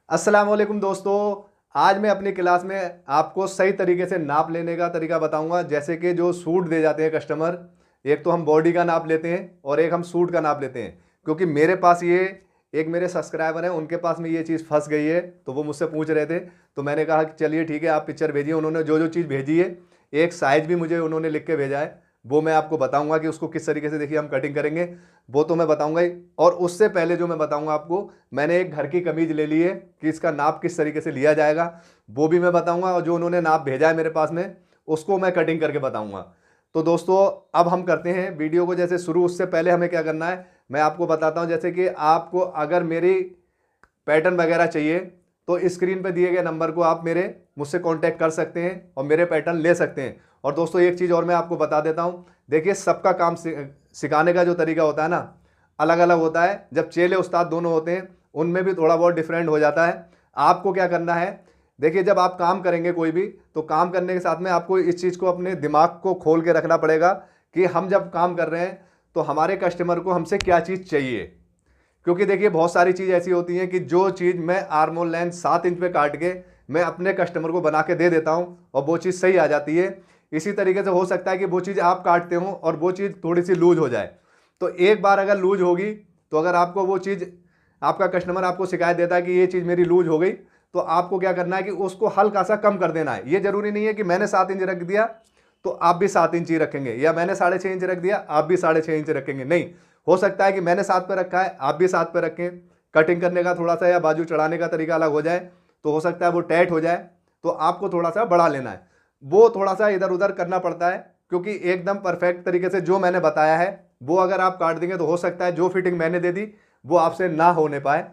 अस्सलाम वालेकुम दोस्तों। आज मैं अपनी क्लास में आपको सही तरीके से नाप लेने का तरीका बताऊंगा। जैसे कि जो सूट दे जाते हैं कस्टमर, एक तो हम बॉडी का नाप लेते हैं और एक हम सूट का नाप लेते हैं। क्योंकि मेरे पास ये एक मेरे सब्सक्राइबर हैं, उनके पास में ये चीज़ फंस गई है, तो वो मुझसे पूछ रहे थे। तो मैंने कहा कि चलिए ठीक है, आप पिक्चर भेजिए। उन्होंने जो जो चीज़ भेजी है, एक साइज़ भी मुझे उन्होंने लिख के भेजा है, वो मैं आपको बताऊंगा कि उसको किस तरीके से देखिए हम कटिंग करेंगे, वो तो मैं बताऊंगा ही। और उससे पहले जो मैं बताऊंगा आपको, मैंने एक घर की कमीज ले ली है कि इसका नाप किस तरीके से लिया जाएगा, वो भी मैं बताऊंगा। और जो उन्होंने नाप भेजा है मेरे पास में, उसको मैं कटिंग करके बताऊंगा। तो दोस्तों, अब हम करते हैं वीडियो को जैसे शुरू। उससे पहले हमें क्या करना है मैं आपको बताता हूं। जैसे कि आपको अगर मेरी पैटर्न वगैरह चाहिए तो स्क्रीन पे दिए गए नंबर को आप मेरे मुझसे कांटेक्ट कर सकते हैं और मेरे पैटर्न ले सकते हैं। और दोस्तों, एक चीज़ और मैं आपको बता देता हूं। देखिए, सबका काम सिखाने का जो तरीका होता है ना, अलग अलग होता है। जब चेले उस्ताद दोनों होते हैं, उनमें भी थोड़ा बहुत डिफरेंट हो जाता है। आपको क्या करना है, देखिए, जब आप काम करेंगे कोई भी, तो काम करने के साथ में आपको इस चीज़ को अपने दिमाग को खोल के रखना पड़ेगा कि हम जब काम कर रहे हैं तो हमारे कस्टमर को हमसे क्या चीज़ चाहिए। क्योंकि देखिए, बहुत सारी चीज़ ऐसी होती हैं कि जो चीज़ मैं आर्म होल लेंथ 7 इंच पे काट के मैं अपने कस्टमर को बना के दे देता हूं और वो चीज़ सही आ जाती है। इसी तरीके से हो सकता है कि वो चीज़ आप काटते हो और वो चीज़ थोड़ी सी लूज हो जाए। तो एक बार अगर लूज होगी, तो अगर आपको वो चीज़, आपका कस्टमर आपको शिकायत देता है कि ये चीज़ मेरी लूज हो गई, तो आपको क्या करना है कि उसको हल्का सा कम कर देना है। ये जरूरी नहीं है कि मैंने 7 इंच रख दिया तो आप भी 7 इंच ही रखेंगे, या मैंने 6.5 इंच रख दिया आप भी 6.5 इंच रखेंगे। नहीं, हो सकता है कि मैंने 7 पे रखा है, आप भी 7 पे रखें। कटिंग करने का थोड़ा सा या बाजू चढ़ाने का तरीका अलग हो जाए, तो हो सकता है वो टाइट हो जाए, तो आपको थोड़ा सा बढ़ा लेना है। वो थोड़ा सा इधर उधर करना पड़ता है, क्योंकि एकदम परफेक्ट तरीके से जो मैंने बताया है वो अगर आप काट देंगे तो हो सकता है जो फिटिंग मैंने दे दी वो आपसे ना होने पाए।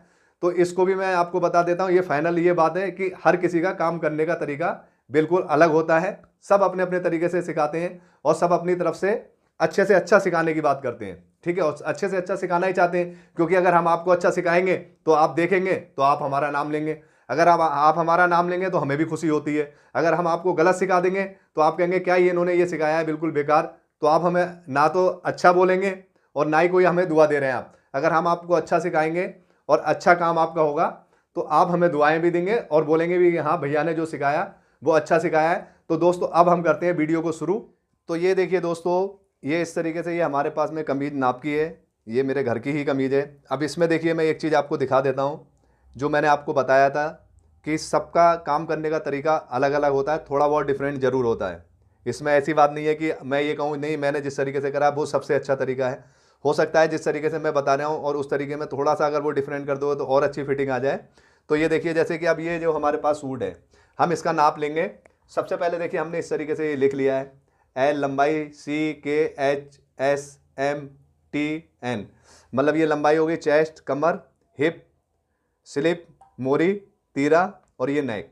तो इसको भी मैं आपको बता देता हूँ। ये फाइनल ये बात है कि हर किसी का काम करने का तरीका बिल्कुल अलग होता है। सब अपने अपने तरीके से सिखाते हैं और सब अपनी तरफ से अच्छा सिखाने की बात करते हैं। ठीक है, और अच्छे से अच्छा सिखाना ही चाहते हैं, क्योंकि अगर हम आपको अच्छा सिखाएंगे तो आप देखेंगे तो आप हमारा नाम लेंगे। अगर आप हमारा नाम लेंगे तो हमें भी खुशी होती है। अगर हम आपको गलत सिखा देंगे तो आप कहेंगे क्या ये इन्होंने ये सिखाया है बिल्कुल बेकार, तो आप हमें ना तो अच्छा बोलेंगे और ना ही कोई हमें दुआ दे रहे हैं आप। अगर हम आपको अच्छा सिखाएंगे और अच्छा काम आपका होगा, तो आप हमें दुआएं भी देंगे और बोलेंगे भी हाँ भैया ने जो सिखाया वो अच्छा सिखाया है। तो दोस्तों, अब हम करते हैं वीडियो को शुरू। तो ये देखिए दोस्तों, ये इस तरीके से ये हमारे पास में कमीज नाप की है। ये मेरे घर की ही कमीज है। अब इसमें देखिए, मैं एक चीज़ आपको दिखा देता हूँ। जो मैंने आपको बताया था कि सबका काम करने का तरीका अलग अलग होता है, थोड़ा बहुत डिफरेंट ज़रूर होता है। इसमें ऐसी बात नहीं है कि मैं ये कहूँ नहीं मैंने जिस तरीके से करा वो सबसे अच्छा तरीका है। हो सकता है जिस तरीके से मैं बता रहा हूँ और उस तरीके में थोड़ा सा अगर वो डिफरेंट कर दो तो और अच्छी फिटिंग आ जाए। तो ये देखिए, जैसे कि अब ये जो हमारे पास सूट है, हम इसका नाप लेंगे। सबसे पहले देखिए, हमने इस तरीके से ये लिख लिया है, एल लंबाई, C K H S M T N, मतलब ये लंबाई होगी चेस्ट, कमर, हिप, स्लिप, मोरी, तीरा और ये नेक।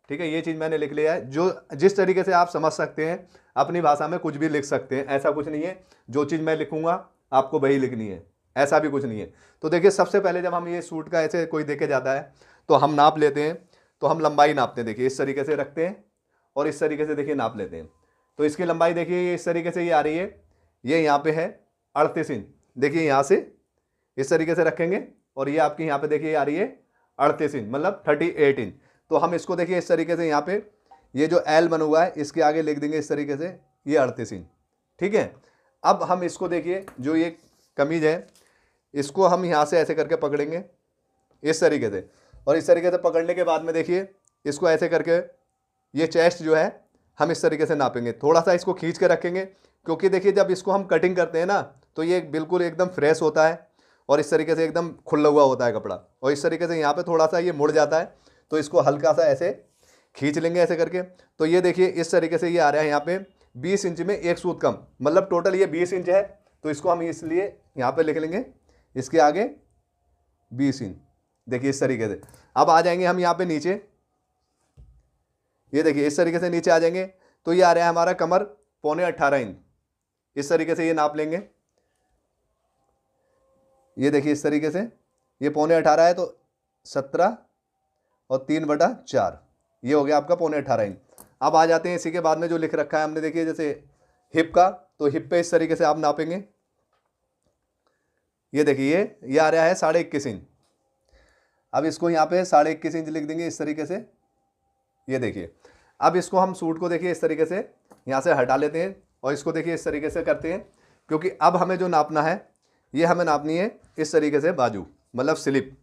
ठीक है, ये चीज़ मैंने लिख लिया है। जो जिस तरीके से आप समझ सकते हैं, अपनी भाषा में कुछ भी लिख सकते हैं, ऐसा कुछ नहीं है जो चीज़ मैं लिखूंगा आपको वही लिखनी है, ऐसा भी कुछ नहीं है। तो देखिए, सबसे पहले जब हम ये सूट का ऐसे कोई देके जाता है तो हम नाप लेते हैं। तो हम लंबाई नापते हैं, देखिए इस तरीके से रखते हैं और इस तरीके से देखिए नाप लेते हैं। तो इसकी लंबाई देखिए ये इस तरीके से ये आ रही है, ये यहाँ पे है 38 इंच। देखिए यहाँ से इस तरीके से रखेंगे और ये आपकी यहाँ पे देखिए आ रही है 38 इंच, मतलब 38 इंच। तो हम इसको देखिए इस तरीके से यहाँ पे ये जो एल बना हुआ है इसके आगे लिख देंगे इस तरीके से, ये 38 इंच। ठीक है, अब हम इसको देखिए, जो ये कमीज है इसको हम यहाँ से ऐसे करके पकड़ेंगे इस तरीके से, और इस तरीके से पकड़ने के बाद में देखिए इसको ऐसे करके ये चेस्ट जो है हम इस तरीके से नापेंगे। थोड़ा सा इसको खींच के रखेंगे, क्योंकि देखिए जब इसको हम कटिंग करते हैं ना तो ये बिल्कुल एकदम फ्रेश होता है और इस तरीके से एकदम खुला हुआ होता है कपड़ा, और इस तरीके से यहाँ पे थोड़ा सा ये मुड़ जाता है। तो इसको हल्का सा ऐसे खींच लेंगे ऐसे करके। तो ये देखिए इस तरीके से ये आ रहा है यहाँ पे 20 इंच में एक सूत कम, मतलब टोटल ये 20 इंच है। तो इसको हम इसलिए यहाँ पे लिख लेंगे इसके आगे 20 इंच। देखिए इस तरीके से। अब आ जाएंगे हम यहाँ पे नीचे, ये देखिए इस तरीके से नीचे आ जाएंगे। तो ये आ रहा है हमारा कमर 17.5 इंच। इस तरीके से ये नाप लेंगे। ये देखिए इस तरीके से ये 17.5 है, तो 17 और 3/4, ये हो गया आपका 17.5 इंच। अब आ जाते हैं इसी के बाद में जो लिख रखा है हमने, देखिए जैसे हिप का, तो हिप पे इस तरीके से आप नापेंगे। ये देखिए ये आ रहा है 21.5 इंच। अब इसको यहाँ पे 21.5 इंच लिख देंगे इस तरीके से। ये देखिए, अब इसको हम सूट को देखिए इस तरीके से यहाँ से हटा लेते हैं और इसको देखिए इस तरीके से करते हैं, क्योंकि अब हमें जो नापना है ये हमें नापनी है इस तरीके से बाजू, मतलब स्लिप।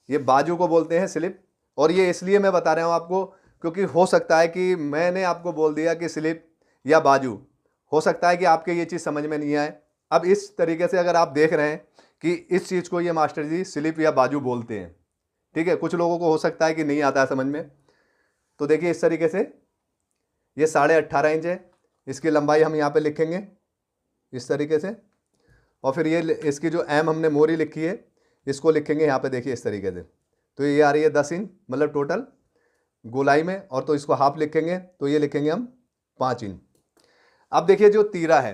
ये बाजू को बोलते हैं स्लिप। और ये इसलिए मैं बता रहा हूँ आपको क्योंकि हो सकता है कि मैंने आपको बोल दिया कि स्लिप या बाजू, हो सकता है कि आपके ये चीज़ समझ में नहीं आए। अब इस तरीके से अगर आप देख रहे हैं कि इस चीज़ को ये मास्टर जी स्लिप या बाजू बोलते हैं, ठीक है, कुछ लोगों को हो सकता है कि नहीं आता है समझ में। तो देखिए इस तरीके से ये 18.5 इंच है, इसकी लंबाई हम यहाँ पे लिखेंगे इस तरीके से। और फिर ये इसकी जो एम हमने मोरी लिखी है इसको लिखेंगे यहाँ पे देखिए इस तरीके से। तो ये आ रही है 10 इंच, मतलब टोटल गोलाई में। और तो इसको हाफ लिखेंगे तो ये लिखेंगे हम 5 इंच। अब देखिए जो तीरा है,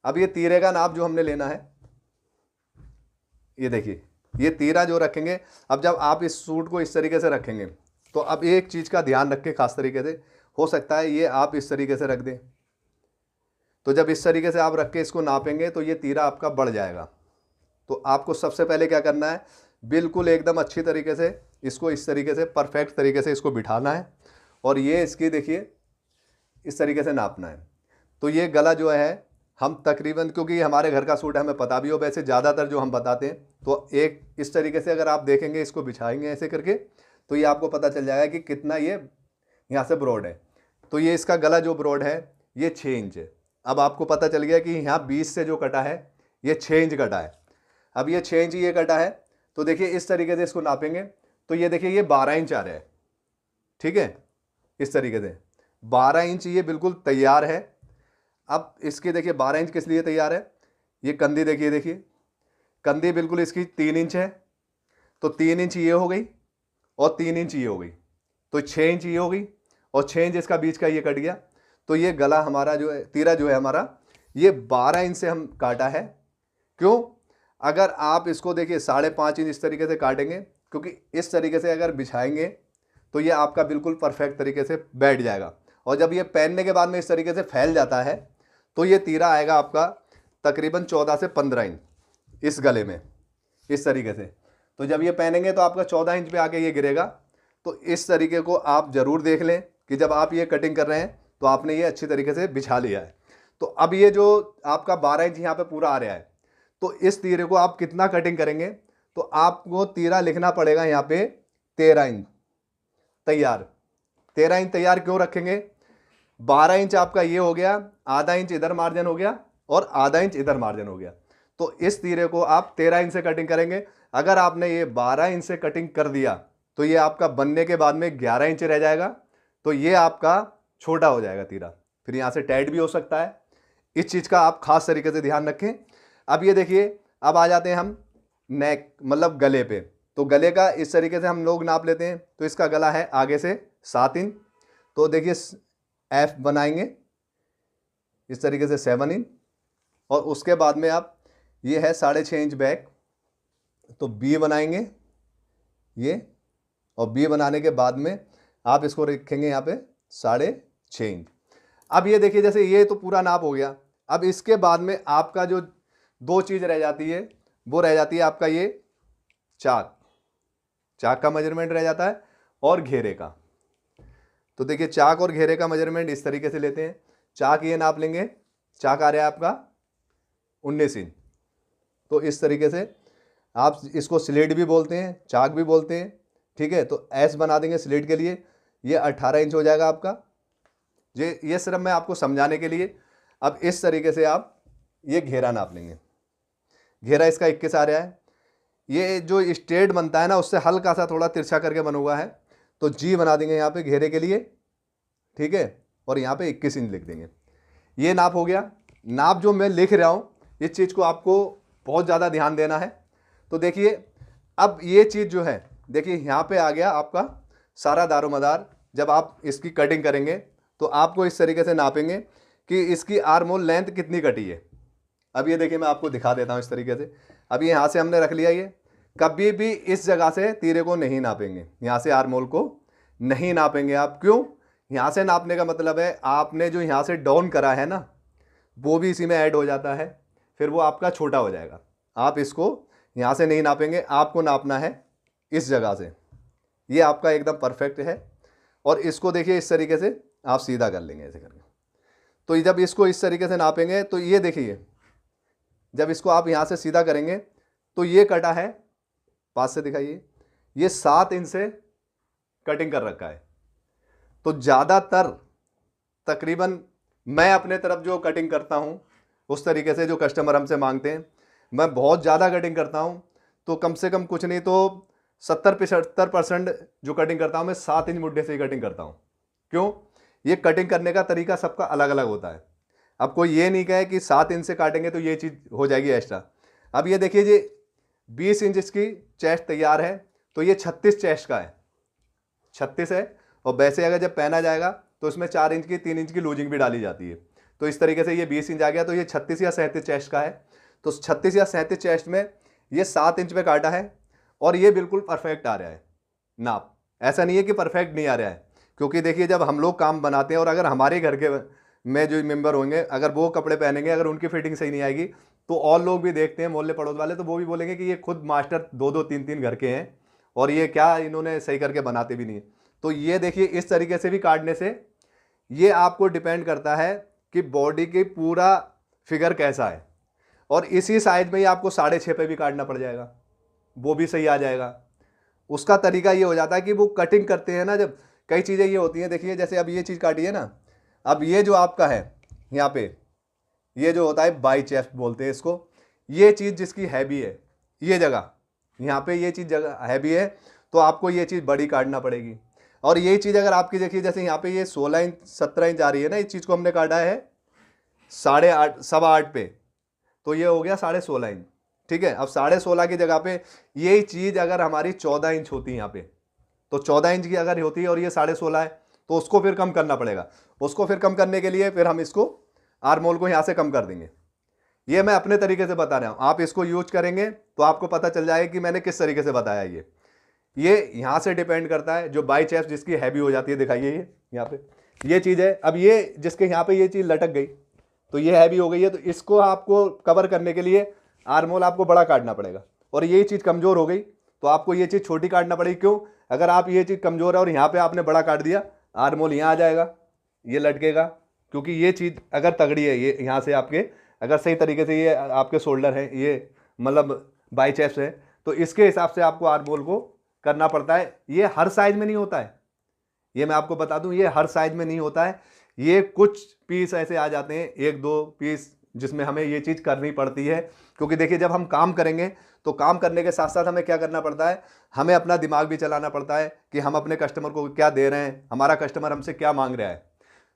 अब ये तीरे का नाप जो हमने लेना है, ये देखिए ये तीरा जो रखेंगे। अब जब आप इस सूट को इस तरीके से रखेंगे तो अब एक चीज़ का ध्यान रखें खास तरीके से, हो सकता है ये आप इस तरीके से रख दें, तो जब इस तरीके से आप रख के इसको नापेंगे तो ये तीरा आपका बढ़ जाएगा। तो आपको सबसे पहले क्या करना है, बिल्कुल एकदम अच्छी तरीके से इसको इस तरीके से परफेक्ट तरीके से इसको बिठाना है और ये इसकी देखिए इस तरीके से नापना है। तो ये गला जो है हम तकरीबन, क्योंकि हमारे घर का सूट है हमें पता भी हो, वैसे ज़्यादातर जो हम बताते हैं तो एक इस तरीके से अगर आप देखेंगे इसको बिछाएंगे ऐसे करके तो ये आपको पता चल जाएगा कि कितना ये यहाँ से ब्रॉड है। तो ये इसका गला जो ब्रॉड है ये 6 इंच है। अब आपको पता चल गया कि यहाँ 20 से जो कटा है ये 6 इंच कटा है। अब ये 6 इंच ये कटा है, तो देखिए इस तरीके से इसको नापेंगे तो ये देखिए ये 12 इंच आ रहा है, ठीक है, इस तरीके से 12 इंच ये बिल्कुल तैयार है। अब इसकी देखिए 12 इंच किस लिए तैयार है, ये कंधी देखिए कंधी बिल्कुल इसकी 3 इंच है, तो 3 इंच ये हो गई और 3 इंच ये हो गई, तो 6 इंच ये हो गई और 6 इंच इसका बीच का ये कट गया। तो ये गला हमारा जो है, तीरा जो है हमारा, ये 12 इंच से हम काटा है। क्यों? अगर आप इसको देखिए 5.5 इंच इस तरीके से काटेंगे, क्योंकि इस तरीके से अगर बिछाएंगे तो ये आपका बिल्कुल परफेक्ट तरीके से बैठ जाएगा। और जब ये पहनने के बाद में इस तरीके से फैल जाता है तो ये तीरा आएगा आपका तकरीबन 14 से 15 इंच इस गले में, इस तरीके से। तो जब ये पहनेंगे तो आपका 14 इंच पे आके ये गिरेगा। तो इस तरीके को आप ज़रूर देख लें कि जब आप ये कटिंग कर रहे हैं तो आपने ये अच्छी तरीके से बिछा लिया है। तो अब ये जो आपका 12 इंच यहाँ पे पूरा आ रहा है, तो इस तीरे को आप कितना कटिंग करेंगे, तो आपको तीरा लिखना पड़ेगा यहाँ पे 13 इंच तैयार। 13 इंच तैयार क्यों रखेंगे, 12 इंच आपका ये हो गया, आधा इंच इधर मार्जिन हो गया और आधा इंच इधर मार्जिन हो गया। तो इस तीरे को आप 13 इंच से कटिंग करेंगे। अगर आपने ये 12 इंच से कटिंग कर दिया तो ये आपका बनने के बाद में 11 इंच रह जाएगा, तो ये आपका छोटा हो जाएगा तीरा, फिर यहाँ से टाइट भी हो सकता है। इस चीज़ का आप खास तरीके से ध्यान रखें। अब ये देखिए, अब आ जाते हैं हम नेक मतलब गले पे। तो गले का इस तरीके से हम लोग नाप लेते हैं। तो इसका गला है आगे से 7 इंच, तो देखिए एफ बनाएंगे इस तरीके से 7 इंच, और उसके बाद में आप ये है 6.5 इंच बैक, तो बी बनाएंगे ये, और बी बनाने के बाद में आप इसको रखेंगे यहाँ पे 6.5 इंच। अब ये देखिए जैसे ये तो पूरा नाप हो गया। अब इसके बाद में आपका जो दो चीज़ रह जाती है वो रह जाती है आपका ये चाक का मेजरमेंट रह जाता है और घेरे का। तो देखिए चाक और घेरे का मेजरमेंट इस तरीके से लेते हैं। चाक ये नाप लेंगे, चाक आ रहा है आपका 19 इंच। तो इस तरीके से आप इसको स्लेट भी बोलते हैं, चाक भी बोलते हैं, ठीक है। तो एस बना देंगे स्लेट के लिए, ये 18 इंच हो जाएगा आपका। ये सिर्फ मैं आपको समझाने के लिए। अब इस तरीके से आप ये घेरा नाप लेंगे। घेरा इसका 21 आ रहा है। ये जो स्ट्रेट बनता है ना उससे हल्का सा थोड़ा तिरछा करके बना हुआ है, तो जी बना देंगे यहाँ पे घेरे के लिए, ठीक है। और यहाँ पे 21 इंच लिख देंगे। ये नाप हो गया। नाप जो मैं लिख रहा हूँ इस चीज़ को आपको बहुत ज़्यादा ध्यान देना है। तो देखिए अब ये चीज़ जो है, देखिए यहाँ पे आ गया आपका सारा दारोमदार। जब आप इसकी कटिंग करेंगे तो आपको इस तरीके से नापेंगे कि इसकी आर्म होल लेंथ कितनी कटी है। अब ये देखिए मैं आपको दिखा देता हूँ इस तरीके से। अब ये यहाँ से हमने रख लिया। ये कभी भी इस जगह से तीरे को नहीं नापेंगे, यहाँ से आर्म होल को नहीं नापेंगे आप। क्यों? यहाँ से नापने का मतलब है आपने जो यहाँ से डाउन करा है ना वो भी इसी में ऐड हो जाता है, फिर वो आपका छोटा हो जाएगा। आप इसको यहाँ से नहीं नापेंगे, आपको नापना है इस जगह से। ये आपका एकदम परफेक्ट है। और इसको देखिए इस तरीके से आप सीधा कर लेंगे ऐसे करके। तो जब इसको इस तरीके से नापेंगे तो ये देखिए, जब इसको आप यहाँ से सीधा करेंगे तो ये कटा है, पास से दिखाइए, ये 7 इंच से कटिंग कर रखा है। तो ज़्यादातर तकरीबन मैं अपने तरफ जो कटिंग करता हूँ उस तरीके से जो कस्टमर हमसे मांगते हैं, मैं बहुत ज़्यादा कटिंग करता हूँ। तो कम से कम कुछ नहीं तो 70-75% जो कटिंग करता हूँ मैं 7 इंच मुड्ढे से ही कटिंग करता हूँ। क्यों? ये कटिंग करने का तरीका सबका अलग अलग होता है। अब कोई ये नहीं कहे कि 7 इंच से काटेंगे तो ये चीज़ हो जाएगी एक्स्ट्रा। अब ये देखिए जी 20 इंच इसकी चेस्ट तैयार है, तो ये 36 चेस्ट का है, 36 है। और वैसे अगर जब पहना जाएगा तो इसमें 4 इंच की 3 इंच की लूजिंग भी डाली जाती है। तो इस तरीके से ये 20 इंच आ गया, तो ये 36 या 37 चेस्ट का है। तो 36 या 37 चेस्ट में ये 7 इंच पे काटा है और ये बिल्कुल परफेक्ट आ रहा है नाप। ऐसा नहीं है कि परफेक्ट नहीं आ रहा है, क्योंकि देखिए जब हम लोग काम बनाते हैं और अगर हमारे घर के में जो मेंबर होंगे अगर वो कपड़े पहनेंगे, अगर उनकी फिटिंग सही नहीं आएगी तो और लोग भी देखते हैं, मोहल्ले पड़ोस वाले, तो वो भी बोलेंगे कि ये खुद मास्टर 2-2 3-3 घर के हैं और ये क्या इन्होंने सही करके बनाते भी नहीं है। तो ये देखिए इस तरीके से भी काटने से ये आपको डिपेंड करता है कि बॉडी की पूरा फिगर कैसा है। और इसी साइज में ही आपको 6.5 पे भी काटना पड़ जाएगा, वो भी सही आ जाएगा। उसका तरीका ये हो जाता है कि वो कटिंग करते हैं ना, जब कई चीज़ें ये होती हैं, देखिए जैसे अब ये चीज़ काटी है ना, अब ये जो आपका है यहाँ पे ये जो होता है बाइचेस्ट बोलते हैं इसको, ये चीज़ जिसकी हैवी है, ये जगह यहाँ पे ये चीज़ जगह हैवी है तो आपको ये चीज़ बड़ी काटना पड़ेगी। और ये चीज़ अगर आपकी देखिए जैसे यहाँ पे ये 16 इंच 17 इंच आ रही है ना, इस चीज़ को हमने काटा है 8.5 8.25 पे, तो ये हो गया 16.5 इंच। ठीक है, अब 16.5 की जगह पे यही चीज़ अगर हमारी 14 इंच होती है यहाँ पे, तो 14 इंच की अगर होती है और ये 16.5 है तो उसको फिर कम करना पड़ेगा। उसको फिर कम करने के लिए फिर हम इसको आर्मोल को यहाँ से कम कर देंगे। ये मैं अपने तरीके से बता रहा हूँ, आप इसको यूज करेंगे तो आपको पता चल जाएगा कि मैंने किस तरीके से बताया। ये यहाँ से डिपेंड करता है। जो बाइचेस्ट जिसकी हैवी हो जाती है, दिखाइए ये यहाँ पे ये चीज़ है। अब ये जिसके यहाँ पे ये चीज़ लटक गई तो ये हैवी हो गई है, तो इसको आपको कवर करने के लिए आर्मोल आपको बड़ा काटना पड़ेगा। और ये चीज़ कमज़ोर हो गई तो आपको ये चीज़ छोटी काटना पड़ेगी। क्यों? अगर आप ये चीज़ कमज़ोर है और यहाँ पे आपने बड़ा काट दिया, आर्मोल यहाँ आ जाएगा, ये लटकेगा। क्योंकि ये चीज़ अगर तगड़ी है, ये यहाँ से आपके अगर सही तरीके से ये आपके शोल्डर है, ये मतलब बाइचेप्स है, तो इसके हिसाब से आपको आर्मोल को करना पड़ता है। ये हर साइज में नहीं होता है, ये मैं आपको बता दूं, ये हर साइज में नहीं होता है। ये कुछ पीस ऐसे आ जाते हैं, 1-2 पीस, जिसमें हमें ये चीज़ करनी पड़ती है। क्योंकि देखिए जब हम काम करेंगे तो काम करने के साथ साथ हमें क्या करना पड़ता है, हमें अपना दिमाग भी चलाना पड़ता है कि हम अपने कस्टमर को क्या दे रहे हैं, हमारा कस्टमर हमसे क्या मांग रहा है।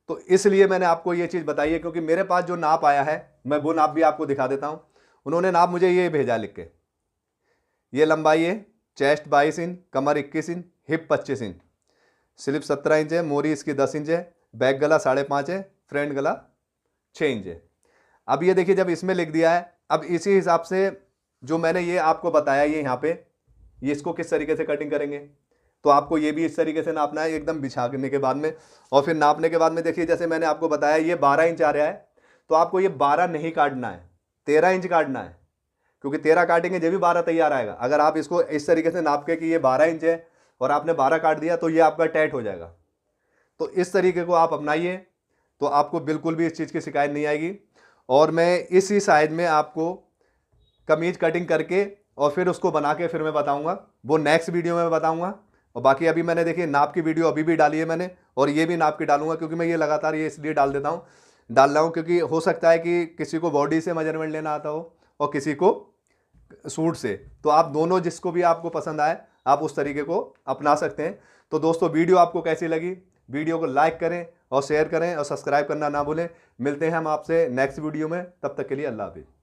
तो इसलिए मैंने आपको ये चीज़ बताई है, क्योंकि मेरे पास जो नाप आया है मैं वो नाप भी आपको दिखा देता हूँ। उन्होंने नाप मुझे ये भेजा लिख के, ये लंबाई है चेस्ट 22 इंच, कमर 21 inch, hip 25 inch, slip 17 inch है, मोरी इसकी 10 इंच है, बैक गला 5.5 है, फ्रंट गला 6 इंच है। अब ये देखिए जब इसमें लिख दिया है, अब इसी हिसाब से जो मैंने ये आपको बताया, ये यहाँ पे ये इसको किस तरीके से कटिंग करेंगे, तो आपको ये भी इस तरीके से नापना है एकदम बिछाने के बाद में। और फिर नापने के बाद में देखिए जैसे मैंने आपको बताया ये 12 इंच आ रहा है, तो आपको ये 12 नहीं काटना है, 13 इंच काटना है। क्योंकि 13 काटेंगे जब भी 12 तैयार आएगा। अगर आप इसको इस तरीके से नाप के कि ये 12 इंच है और आपने 12 काट दिया तो ये आपका टाइट हो जाएगा। तो इस तरीके को आप अपनाइए तो आपको बिल्कुल भी इस चीज़ की शिकायत नहीं आएगी। और मैं इसी साइज में आपको कमीज कटिंग करके और फिर उसको बना के फिर मैं बताऊंगा, वो नेक्स्ट वीडियो में बताऊंगा। और बाकी अभी मैंने देखिए नाप की वीडियो अभी भी डाली है मैंने, और ये भी नाप की डालूंगा, क्योंकि मैं ये लगातार ये इसलिए डाल रहा हूँ क्योंकि हो सकता है कि किसी को बॉडी से मेजरमेंट लेना आता हो और किसी को सूट से, तो आप दोनों जिसको भी आपको पसंद आए आप उस तरीके को अपना सकते हैं। तो दोस्तों वीडियो आपको कैसी लगी, वीडियो को लाइक करें और शेयर करें और सब्सक्राइब करना ना भूलें। मिलते हैं हम आपसे नेक्स्ट वीडियो में, तब तक के लिए अल्लाह हाफिज़।